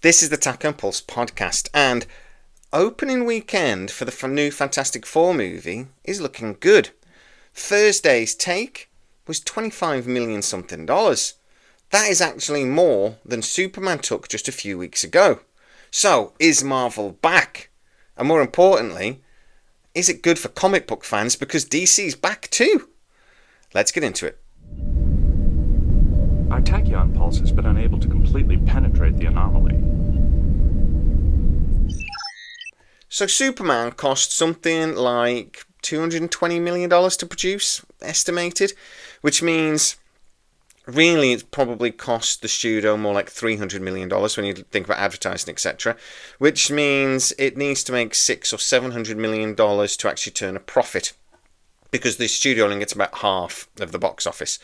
This is the Taco and Pulse podcast, and opening weekend for the new Fantastic Four movie is looking good. Thursday's take was $25 million something dollars. That is actually more than Superman took just a few weeks ago. So, is Marvel back? And more importantly, is it good for comic book fans because DC's back too? Let's get into it. Our tachyon pulse has been unable to completely penetrate the anomaly. So Superman cost something like $220 million to produce, estimated, which means really it probably cost the studio more like $300 million when you think about advertising, etc., which means it needs to make $600 or $700 million to actually turn a profit, because the studio only gets about half of the box office.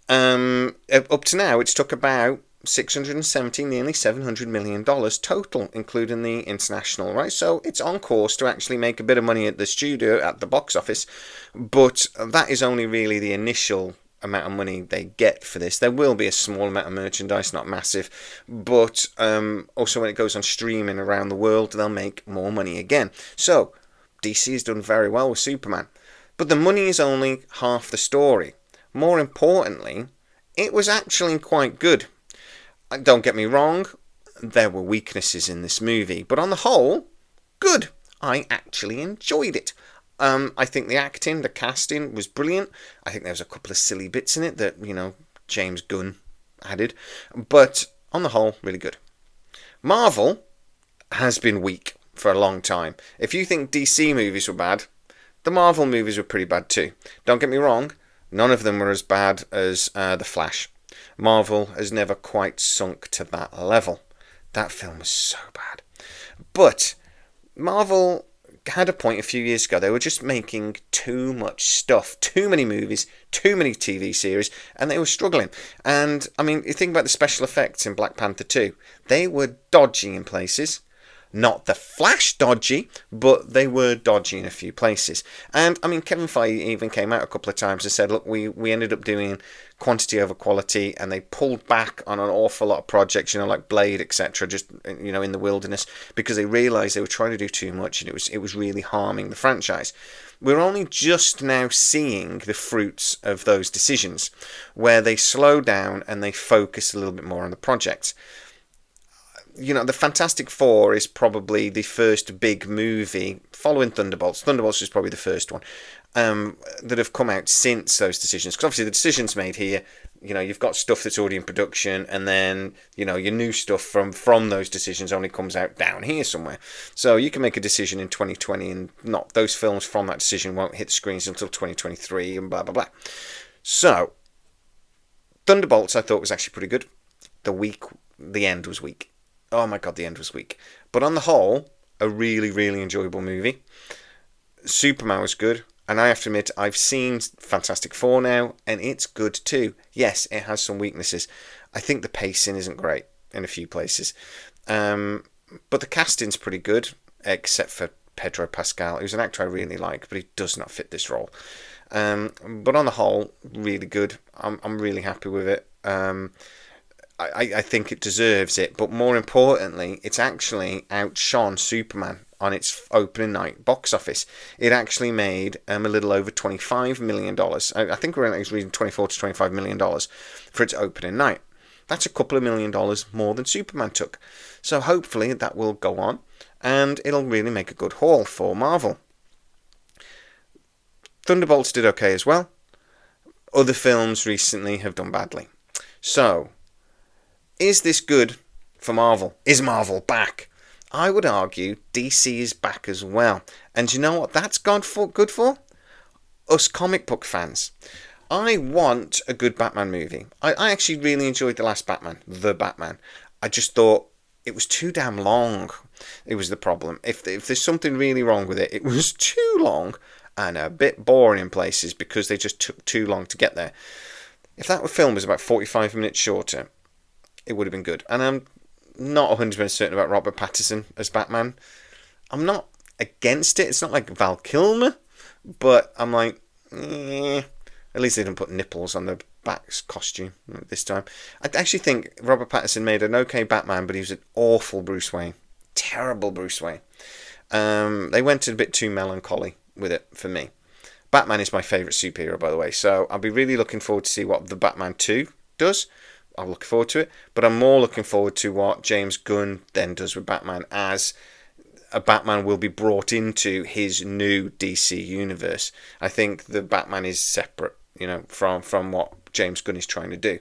Up to now, it's took about $670, nearly $700 million total, including the international, right? So it's on course to actually make a bit of money at the studio, at the box office, but that is only really the initial amount of money they get for this. There will be a small amount of merchandise, not massive, but also when it goes on streaming around the world, they'll make more money again. So DC has done very well with Superman, but the money is only half the story. More importantly, it was actually quite good. Don't get me wrong, there were weaknesses in this movie, but on the whole, good. I actually enjoyed it. I think the acting, the casting was brilliant. I think there was a couple of silly bits in it that, James Gunn added, but on the whole, really good. Marvel has been weak for a long time. If you think DC movies were bad, the Marvel movies were pretty bad too. Don't get me wrong, none of them were as bad as The Flash. Marvel has never quite sunk to that level. That film was so bad. But Marvel had a point a few years ago. They were just making too much stuff, too many movies, too many TV series, and they were struggling. And, you think about the special effects in Black Panther 2. They were dodgy in places. Not the Flash dodgy, but they were dodgy in a few places. And, Kevin Feige even came out a couple of times and said, look, we ended up doing quantity over quality, and they pulled back on an awful lot of projects, like Blade, etc., just, in the wilderness, because they realised they were trying to do too much, and it was really harming the franchise. We're only just now seeing the fruits of those decisions, where they slow down and they focus a little bit more on the projects. The Fantastic Four is probably the first big movie following Thunderbolts. Thunderbolts is probably the first one that have come out since those decisions. Because obviously the decisions made here, you've got stuff that's already in production, and then, your new stuff from those decisions only comes out down here somewhere. So you can make a decision in 2020 and not those films from that decision won't hit screens until 2023 and blah, blah, blah. So, Thunderbolts I thought was actually pretty good. The end was weak. Oh my god, the end was weak. But on the whole, a really, really enjoyable movie. Superman was good. And I have to admit, I've seen Fantastic Four now, and it's good too. Yes, it has some weaknesses. I think the pacing isn't great in a few places. But the casting's pretty good, except for Pedro Pascal, who's an actor I really like, but he does not fit this role. But on the whole, really good. I'm really happy with it. I think it deserves it, but more importantly, it's actually outshone Superman on its opening night box office. It actually made a little over $25 million. I think we're reading $24 to $25 million for its opening night. That's a couple of $1 million more than Superman took. So hopefully that will go on, and it'll really make a good haul for Marvel. Thunderbolts did okay as well. Other films recently have done badly. So, is this good for Marvel? Is Marvel back? I would argue DC is back as well. And you know what that's good for? Us comic book fans. I want a good Batman movie. I actually really enjoyed the last Batman, The Batman. I just thought it was too damn long. It was the problem. If there's something really wrong with it, it was too long and a bit boring in places because they just took too long to get there. If that film was about 45 minutes shorter, it would have been good. And I'm not 100% certain about Robert Pattinson as Batman. I'm not against it. It's not like Val Kilmer, but I'm like, at least they didn't put nipples on the Bat's costume this time. I actually think Robert Pattinson made an okay Batman, but he was an awful Bruce Wayne. Terrible Bruce Wayne. They went a bit too melancholy with it for me. Batman is my favourite superhero, by the way, so I'll be really looking forward to see what the Batman 2 does. I'll look forward to it, but I'm more looking forward to what James Gunn then does with Batman, as a Batman will be brought into his new DC universe. I think the Batman is separate, from what James Gunn is trying to do.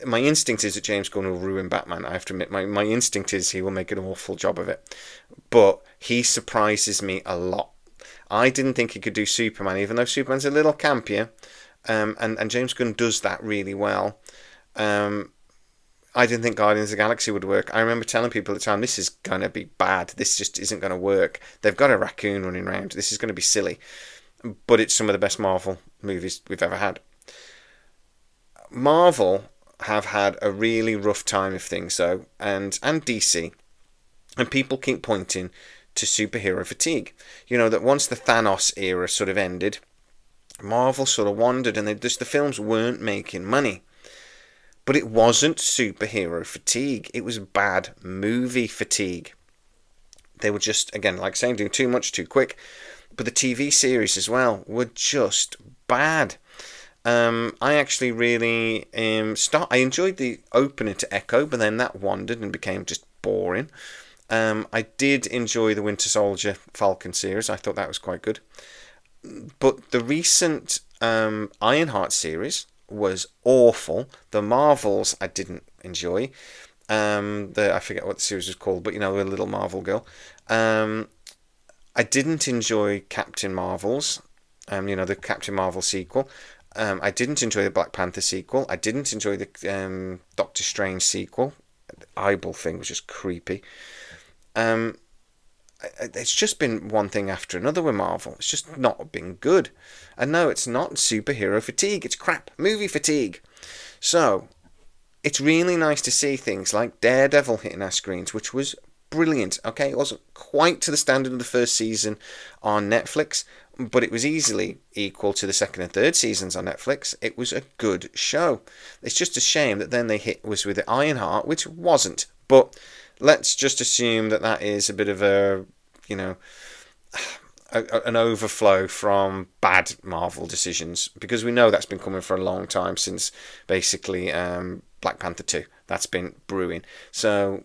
My instinct is that James Gunn will ruin Batman. I have to admit, my instinct is he will make an awful job of it. But he surprises me a lot. I didn't think he could do Superman, even though Superman's a little campier, and James Gunn does that really well. I didn't think Guardians of the Galaxy would work. I remember telling people at the time, this is going to be bad. This just isn't going to work. They've got a raccoon running around. This is going to be silly. But it's some of the best Marvel movies we've ever had. Marvel have had a really rough time of things, though, and DC. And people keep pointing to superhero fatigue. That once the Thanos era sort of ended, Marvel sort of wandered, and the films weren't making money. But it wasn't superhero fatigue. It was bad movie fatigue. They were just, again, like saying, doing too much too quick. But the TV series as well were just bad. I actually really I enjoyed the opener to Echo, but then that wandered and became just boring. I did enjoy the Winter Soldier Falcon series. I thought that was quite good. But the recent Ironheart series was awful. The Marvels I didn't enjoy. I forget what the series was called, but the little Marvel girl. I didn't enjoy Captain Marvel's, the Captain Marvel sequel. I didn't enjoy the Black Panther sequel. I didn't enjoy the Doctor Strange sequel. The eyeball thing was just creepy. It's just been one thing after another with Marvel. It's just not been good. And no, it's not superhero fatigue. It's crap movie fatigue. So, it's really nice to see things like Daredevil hitting our screens, which was brilliant. Okay, it wasn't quite to the standard of the first season on Netflix, but it was easily equal to the second and third seasons on Netflix. It was a good show. It's just a shame that then they hit was with the Ironheart, which wasn't. But let's just assume that is a bit of a, an overflow from bad Marvel decisions, because we know that's been coming for a long time, since basically Black Panther 2. That's been brewing. So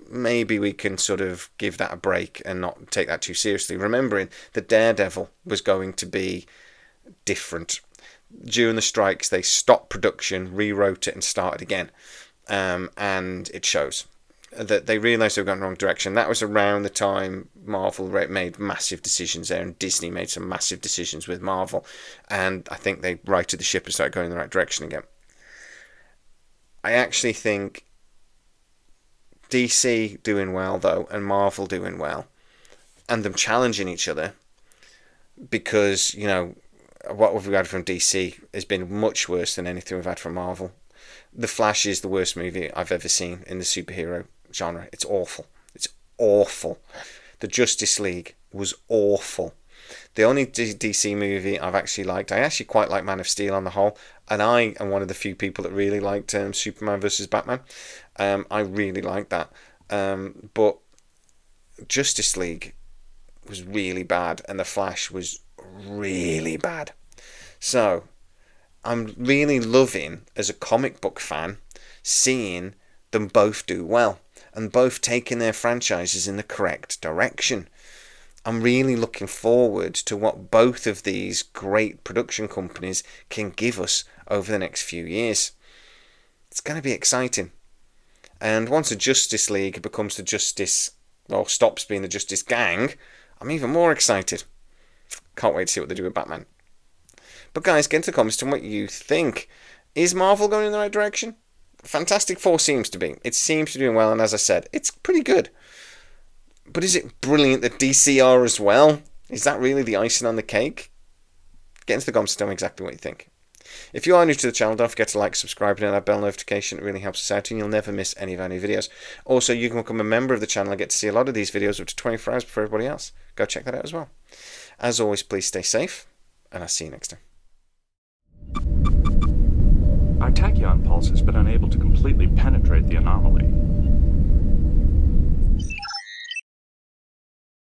maybe we can sort of give that a break and not take that too seriously, remembering that Daredevil was going to be different. During the strikes, they stopped production, rewrote it, and started again. And it shows that they realised they were going the wrong direction. That was around the time Marvel made massive decisions there, and Disney made some massive decisions with Marvel. And I think they righted the ship and started going in the right direction again. I actually think DC doing well, though, and Marvel doing well, and them challenging each other, because, what we've had from DC has been much worse than anything we've had from Marvel. The Flash is the worst movie I've ever seen in the superhero genre. It's awful. It's awful. The Justice League was awful. The only DC movie I've actually liked, I actually quite like Man of Steel on the whole, and I am one of the few people that really liked Superman vs. Batman. I really liked that. But Justice League was really bad, and The Flash was really bad. So, I'm really loving, as a comic book fan, seeing them both do well, and both taking their franchises in the correct direction. I'm really looking forward to what both of these great production companies can give us over the next few years. It's going to be exciting. And once the Justice League becomes stops being the Justice Gang, I'm even more excited. Can't wait to see what they do with Batman. But guys, get into the comments on what you think. Is Marvel going in the right direction? Fantastic Four seems to be. It seems to be doing well, and as I said, it's pretty good. But is it brilliant that DC are as well? Is that really the icing on the cake? Get into the comments and tell me exactly what you think. If you are new to the channel, don't forget to like, subscribe, and hit that bell notification. It really helps us out, and you'll never miss any of our new videos. Also, you can become a member of the channel and get to see a lot of these videos up to 24 hours before everybody else. Go check that out as well. As always, please stay safe, and I'll see you next time. Our tachyon pulse has been unable to completely penetrate the anomaly.